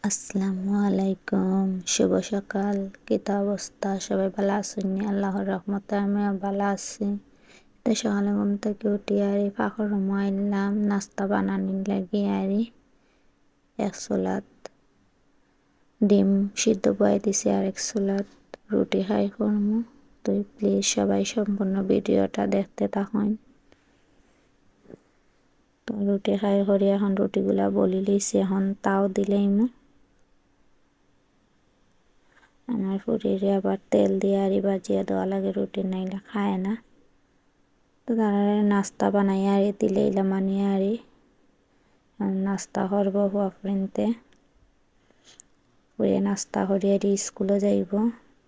আসসালামু আলাইকুম, শুভ সকাল। কিতা অবস্থা? সবাই ভালো আছেন? আল্লাহর রহমতে আমিও ভালো আছি। তো সকালে ঘুম থেকে উঠি আরি ফাঁকর মাইলাম নাস্তা বানানোর লাগি আরি এক সোলাত ডিম সিদ্ধ বয়ে দিছি আর এক সোলাত রুটি খাই করমু। তো প্লিজ সবাই সম্পূর্ণ ভিডিওটা দেখতে থাকুন। তো রুটি খাই করি এখন রুটিগুলা বলি লইছি, এখন তাও দিলেইমু। আমার ফুরিরে আবার তেল দিয়ে আরি বাজিয়ে দেওয়া লাগে, রুটি নাইলে খায় না। তো তারা নাস্তা বানাই আরি দিলেইলা মানিয়ে আরি নাস্তা করব ফুয়াফ্রেন্তে ফুয়ে নাস্তা করি আরি স্কুলে যাইব।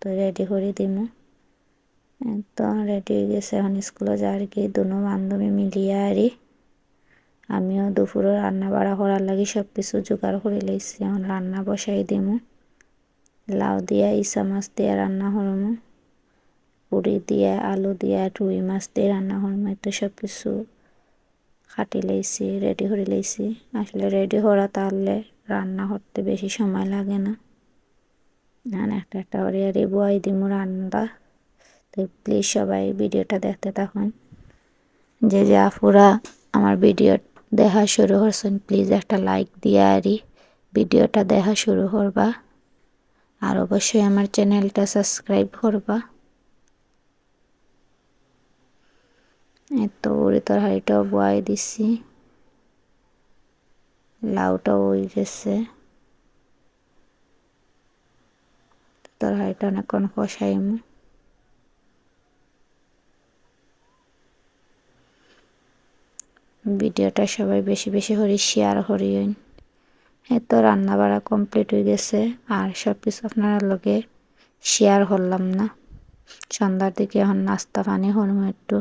তো রেডি করে দিমু। তো রেডি হয়ে গেছে, এখন স্কুলে যাওয়ার কি দুনো বান্ধবী মিলিয়ে আরি আমিও দুপুরে রান্না বাড়া করার লাগি সব কিছু জোগাড় করে লইছি। এখন রান্না বসাই দিমু। লাউ দিয়া ইসা মাছ দিয়ে রান্না করমু, পুরি দিয়ে আলু দিয়ে রুই মাছ দিয়ে রান্না করমু। তো সব কিছু কাটি লইছি, রেডি করে লইছি। আসলে রেডি করা তাহলে রান্না করতে বেশি সময় লাগে না। একটা একটা করে আর বয় দিমু রান্না। তো প্লিজ সবাই ভিডিওটা দেখতে থাকুন। যে যে আপুরা আমার ভিডিও দেখা শুরু করছেন প্লিজ একটা লাইক দিয়ে আরি ভিডিওটা দেখা শুরু করবা, আর অবশ্যই আমার চ্যানেলটা সাবস্ক্রাইব করবা। তো উড়ি তরকারিটাও বয়ে দিছি, লাউটাও হয়ে গেছে। তরকারিটা অনেকক্ষণ কষাইমু। ভিডিওটা সবাই বেশি বেশি করে শেয়ার করিয়েন। তো রান্না বাড়া কমপ্লিট হয়ে গেছে, আর সব কিছু আপনার লগে শেয়ার করলাম না। সন্ধ্যার দিকে এখন নাস্তা পানি করবো একটু।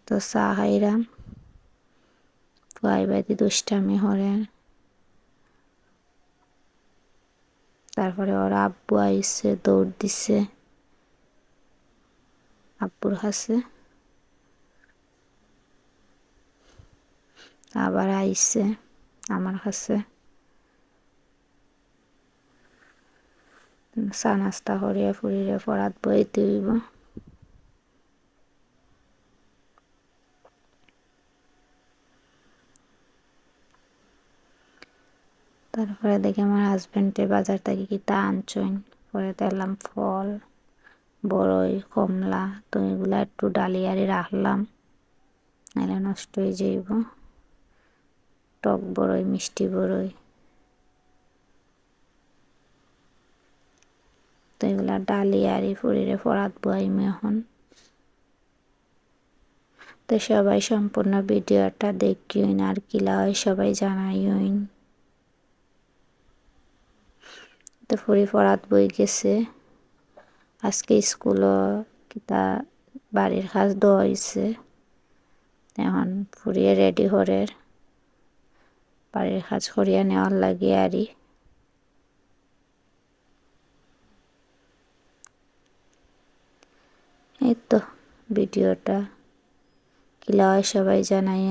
তো চা খাইলাম, ফুয়াই বাদি দুষ্টামি করে। তারপরে ওর আব্বু আইসে দৌড় দিছে আব্বুর কাছে, আবার আইসে আমার কাছে। চা নাস্তা করিয়া ফুরিয়ে পড়াত বইতে হইব। তারপরে দেখি আমার হাজব্যান্ডে বাজার থেকে কিতা আনছইন। পরে দেখলাম ফল, বড়ই, কমলা। তো এগুলা একটু ডালি আরে রাখলাম, নাহলে নষ্ট হয়ে যাইব। টক বড়ই, মিষ্টি বড়ই। তো এগুলা ডালি আরি ফুরিরে ফরাত বইম এখন। তো সবাই সম্পূর্ণ ভিডিওটা দেখিন, আর কিলা হয় সবাই জানাইন। তো ফুরি ফরাত বই গেছে, আজকে স্কুলও কিতা বাড়ির কাজ দেওয়া হয়েছে। এখন ফুরিয়ে রেডি করে বাড়ির কাজ করিয়া নেওয়ার লাগে আরি। এই তো ভিডিওটা কিলা হয় সবাই জানাই।